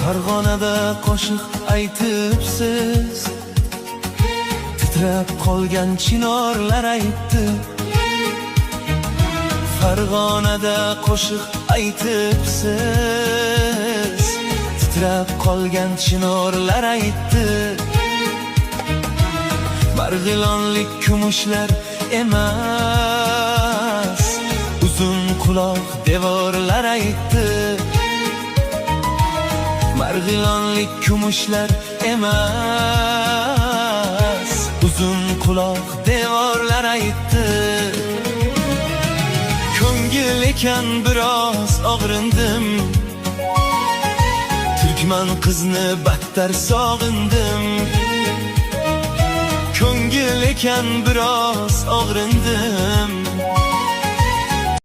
Farg'onada qo'shiq aytibsiz, titrab qolgan chinorlar aytdi. Farg'onada qo'shiq aytibsiz, titrab qolgan chinorlar aytdi. Marg'ilonlik kumushlar emas, uzun quloq devorlar aytdi. Marg'ilonlik kumushlar emas, uzun quloq devorlar aytdi. Ko'ngil ekan biroz og'rindim, turkman qizni battar sog'indim. Ko'ngil ekan biroz og'rindim,